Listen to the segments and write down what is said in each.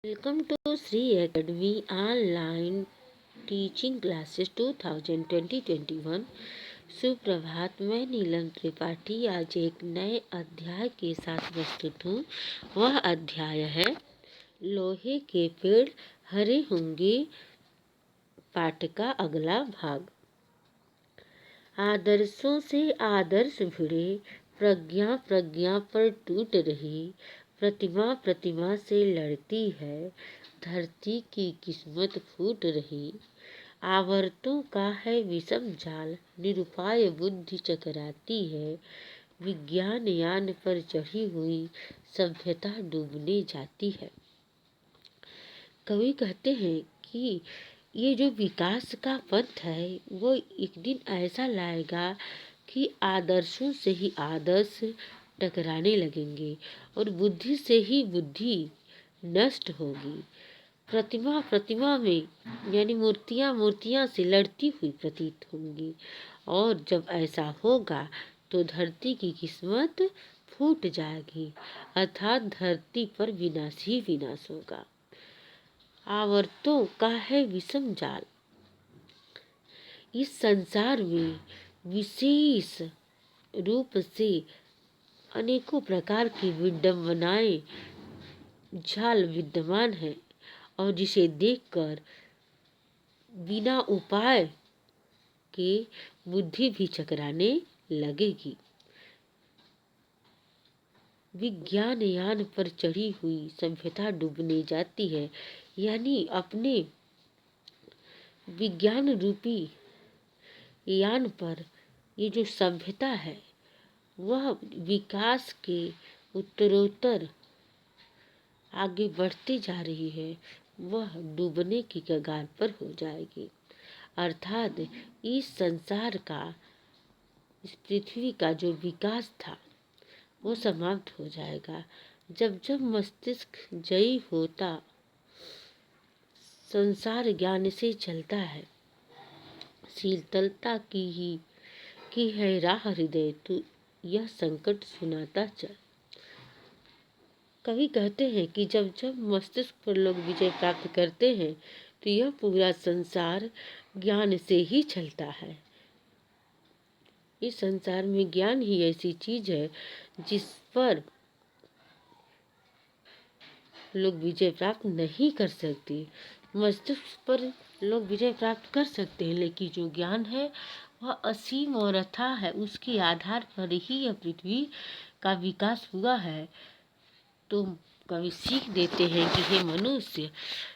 Welcome to Sri Academy Online Teaching Classes 2020-21। सुप्रभात। मैं नीलम त्रिपाठी आज एक नए अध्याय के साथ प्रस्तुत हूँ। वह अध्याय है लोहे के पेड़ हरे होंगे। पाठ का अगला भाग। आदर्शों से आदर्श भिड़े, प्रज्ञा प्रज्ञा पर टूट रही, प्रतिमा प्रतिमा से लड़ती है, धरती की किस्मत फूट रही। आवर्तों का है विषम जाल, निरुपाय बुद्धि चकराती है, विज्ञान यान पर चढ़ी हुई सभ्यता डूबने जाती है। कवि कहते हैं कि ये जो विकास का पथ है वो एक दिन ऐसा लाएगा कि आदर्शों से ही आदर्श टकराने लगेंगे और बुद्धि से ही बुद्धि नष्ट होगी। प्रतिमा प्रतिमा में यानी मूर्तियां मूर्तियां से लड़ती हुई प्रतीत होंगी और जब ऐसा होगा तो धरती की किस्मत फूट जाएगी, अर्थात धरती पर विनाश ही विनाश होगा। आवर्तों का है विषम जाल। इस संसार में विशेष रूप से अनेकों प्रकार की विडंबनाएं जाल विद्यमान है और जिसे देखकर बिना उपाय के बुद्धि भी चकराने लगेगी। विज्ञान यान पर चढ़ी हुई सभ्यता डूबने जाती है, यानी अपने विज्ञान रूपी यान पर ये जो सभ्यता है वह विकास के उत्तरोत्तर आगे बढ़ती जा रही है, वह डूबने की कगार पर हो जाएगी। अर्थात इस संसार का, इस पृथ्वी का जो विकास था वो समाप्त हो जाएगा। जब जब मस्तिष्क जयी होता संसार ज्ञान से चलता है, शीतलता की है राह हृदय, तू यह संकट सुनाता चल। कवि कहते हैं कि जब जब मस्तिष्क पर लोग विजय प्राप्त करते हैं तो यह पूरा संसार ज्ञान से ही चलता है। इस संसार में ज्ञान ही ऐसी चीज है जिस पर लोग विजय प्राप्त नहीं कर सकते। मस्तिष्क पर लोग विजय प्राप्त कर सकते हैं, लेकिन जो ज्ञान है वह असीम और अथाह है। उसके आधार पर ही यह पृथ्वी का विकास हुआ है। तो कवि सीख देते हैं कि हे मनुष्य,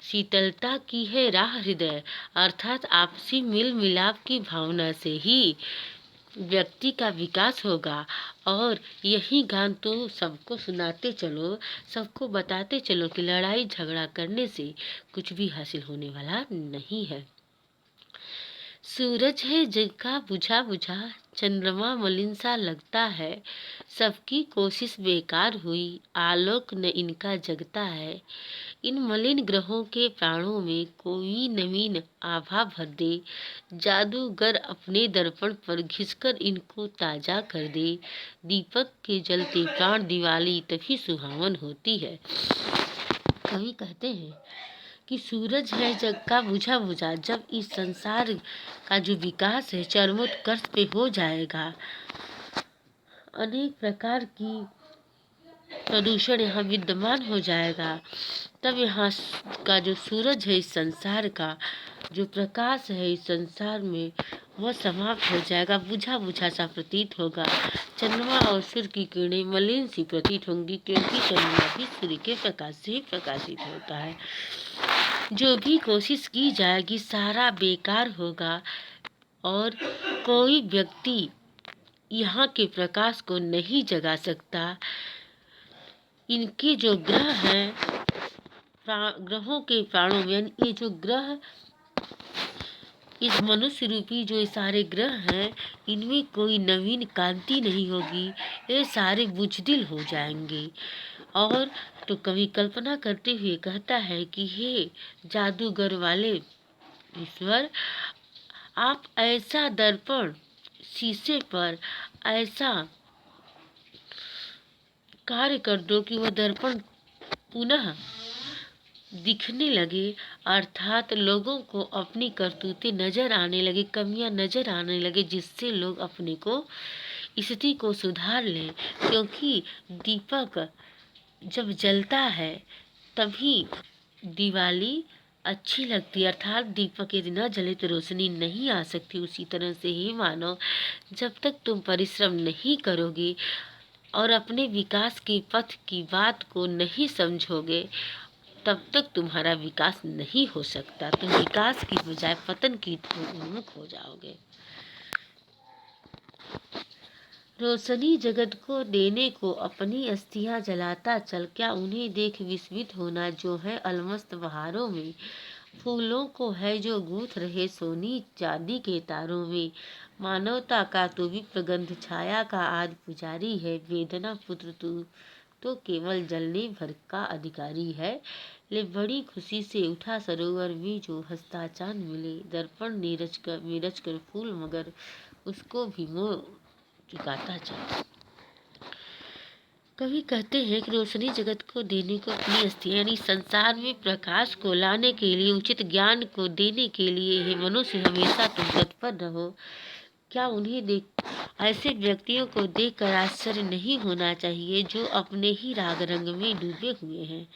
शीतलता की है राह हृदय, अर्थात आपसी मिल मिलाप की भावना से ही व्यक्ति का विकास होगा। और यही गान तो सबको सुनाते चलो, सबको बताते चलो कि लड़ाई झगड़ा करने से कुछ भी हासिल होने वाला नहीं है। सूरज है जग का बुझा बुझा, चंद्रमा मलिन सा लगता है, सबकी कोशिश बेकार हुई, आलोक न इनका जगता है। इन मलिन ग्रहों के प्राणों में कोई नवीन आभा भर दे, जादूगर अपने दर्पण पर घिसकर इनको ताजा कर दे। दीपक के जलते प्राण दिवाली तभी सुहावन होती है। कवि कहते हैं कि सूरज है जग का बुझा बुझा। जब इस संसार का जो विकास है चरमोत्कर्ष पे हो जाएगा, अनेक प्रकार की प्रदूषण यहाँ विद्यमान हो जाएगा, तब यहाँ का जो सूरज है, इस संसार का जो प्रकाश है इस संसार में, वह समाप्त हो जाएगा, बुझा बुझा सा प्रतीत होगा। चंद्रमा और सूर्य की किरणें मलिन सी प्रतीत होंगी, क्योंकि चंद्रमा भी सूर्य के प्रकाश से ही प्रकाशित होता है। जो भी कोशिश की जाएगी सारा बेकार होगा और कोई व्यक्ति यहाँ के प्रकाश को नहीं जगा सकता। इनके जो ग्रह हैं, ग्रहों के प्राणों में, ये जो ग्रह, इस मनुष्य रूपी जो सारे ग्रह हैं, इनमें कोई नवीन कांति नहीं होगी, ये सारे बुझदिल हो जाएंगे। और तो कवि कल्पना करते हुए कहता है कि हे जादूगर वाले ईश्वर, आप ऐसा दर्पण शीशे पर ऐसा कार्य कर दो कि वह दर्पण पुनः दिखने लगे, अर्थात लोगों को अपनी करतूतें नजर आने लगे, कमियां नजर आने लगे, जिससे लोग अपने को स्थिति को सुधार लें। क्योंकि दीपक जब जलता है तभी दिवाली अच्छी लगती है, अर्थात दीपक यदि न जले तो रोशनी नहीं आ सकती। उसी तरह से ही मानो, जब तक तुम परिश्रम नहीं करोगे और अपने विकास के पथ की बात को नहीं समझोगे, तब तक तुम्हारा विकास नहीं हो सकता। तुम विकास की बजाय पतन की ओर उन्मुख हो जाओगे। रोशनी जगत को देने को अपनी अस्थियां जलाता चल, क्या उन्हें देख विस्मित होना जो है अलमस्त बहारों में। फूलों को है जो गूंथ रहे सोनी चांदी के तारों में। मानवता का तू भी प्रगंध छाया का आदि पुजारी है। वेदना पुत्र तू तो केवल जलने भर का अधिकारी है। ले बड़ी खुशी से उठा सरोवर में जो हंसता चांद मिले। दर्पण नीरज कर फूल मगर उसको भी मोह चुकाता चल। कवि कहते हैं कि रोशनी जगत को देने को अपनी अस्थियां, यानी संसार में प्रकाश को लाने के लिए, उचित ज्ञान को देने के लिए हे मनुष्य हमेशा तुम तत्पर रहो। क्या उन्हें देख ऐसे व्यक्तियों को देखकर आश्चर्य नहीं होना चाहिए जो अपने ही राग रंग में डूबे हुए हैं।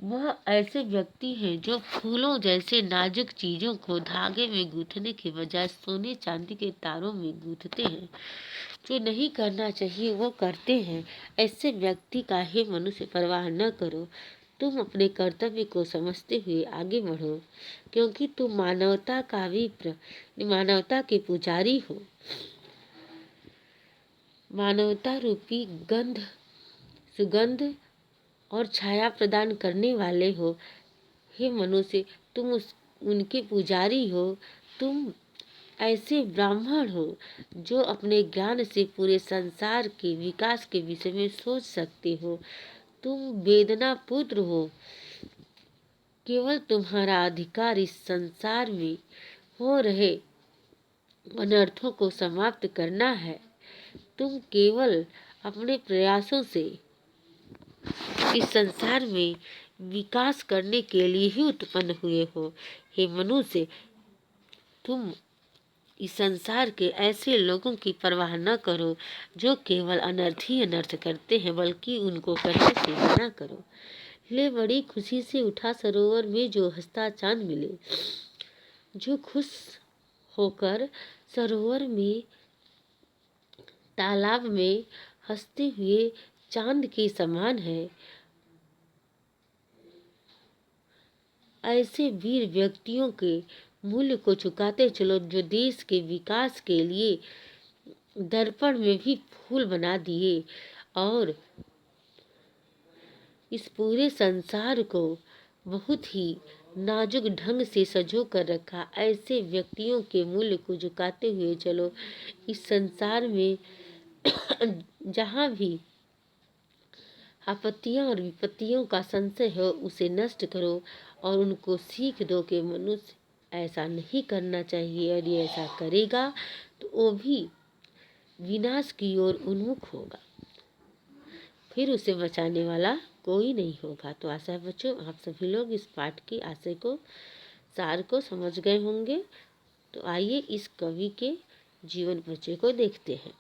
वह ऐसे व्यक्ति हैं जो फूलों जैसे नाजुक चीजों को धागे में गूंथने के बजाय सोने चांदी के तारों में गूंथते हैं। जो नहीं करना चाहिए वो करते हैं। ऐसे व्यक्ति का हे मनुष्य परवाह न करो। तुम अपने कर्तव्य को समझते हुए आगे बढ़ो, क्योंकि तुम मानवता का विप्र, मानवता के पुजारी हो। मानवता रूपी सुगंध और छाया प्रदान करने वाले हो। हे मनुष्य, तुम उनके पुजारी हो। तुम ऐसे ब्राह्मण हो जो अपने ज्ञान से पूरे संसार के विकास के विषय में सोच सकते हो। तुम वेदना पुत्र हो। केवल तुम्हारा अधिकार इस संसार में हो रहे अनर्थों को समाप्त करना है। तुम केवल अपने प्रयासों से इस संसार में विकास करने के लिए ही उत्पन्न हुए हो। हे मनुष्य, तुम इस संसार के ऐसे लोगों की परवाह न करो जो केवल अनर्थ ही अनर्थ करते हैं, बल्कि उनको करने से मना करो। ले बड़ी खुशी से उठा सरोवर में जो हंसता चांद मिले। जो खुश होकर सरोवर में तालाब में हंसते हुए चांद के समान है, ऐसे वीर व्यक्तियों के मूल्य को चुकाते चलो जो देश के विकास के लिए दर्पण में भी फूल बना दिए और इस पूरे संसार को बहुत ही नाजुक ढंग से सजो कर रखा। ऐसे व्यक्तियों के मूल्य को झुकाते हुए चलो। इस संसार में जहाँ भी आपत्तियां और विपत्तियों का संशय हो उसे नष्ट करो और उनको सीख दो कि मनुष्य ऐसा नहीं करना चाहिए, और ये ऐसा करेगा तो वो भी विनाश की ओर उन्मुख होगा, फिर उसे बचाने वाला कोई नहीं होगा। तो आशा है बच्चों आप सभी लोग इस पाठ के आशय को, सार को समझ गए होंगे। तो आइए इस कवि के जीवन परिचय को देखते हैं।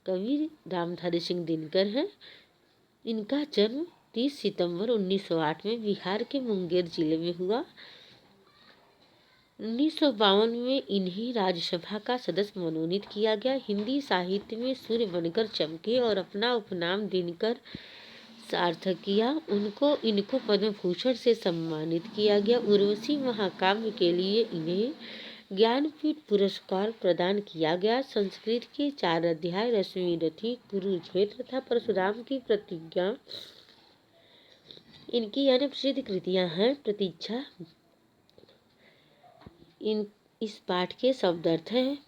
कवि रामधारी सिंह दिनकर हैं। इनका जन्म 30 सितंबर 1908 में बिहार के मुंगेर जिले में हुआ। 1952 में इन्हें राज्यसभा का सदस्य मनोनीत किया गया। हिंदी साहित्य में सूर्य बनकर चमके और अपना उपनाम दिनकर सार्थक किया। इनको पद्म भूषण से सम्मानित किया गया। उर्वशी महाकाव्य के लिए इन्हें ज्ञानपीठ पुरस्कार प्रदान किया गया। संस्कृत के 4 अध्याय रश्मिरथी, कुरुक्षेत्र तथा परशुराम की प्रतिज्ञा इनकी यानी प्रसिद्ध कृतियां हैं। प्रतीक्षा इस पाठ के शब्द अर्थ हैं।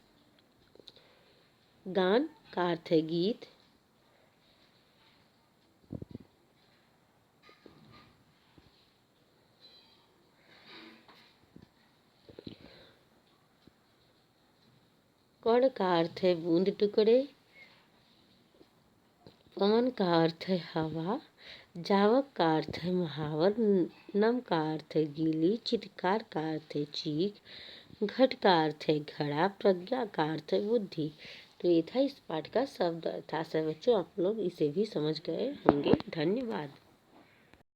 गान का अर्थ है गीत। कण का अर्थ है बूंद टुकड़े। पवन का अर्थ है हवा। जावक का अर्थ है महावर, नम का अर्थ है गीली, चित्कार का अर्थ है चीख, घट का अर्थ है घड़ा, प्रज्ञा का अर्थ है बुद्धि। तो ये था इस पाठ का शब्द अर्थ। आशा है बच्चों आप लोग इसे भी समझ गए होंगे। धन्यवाद।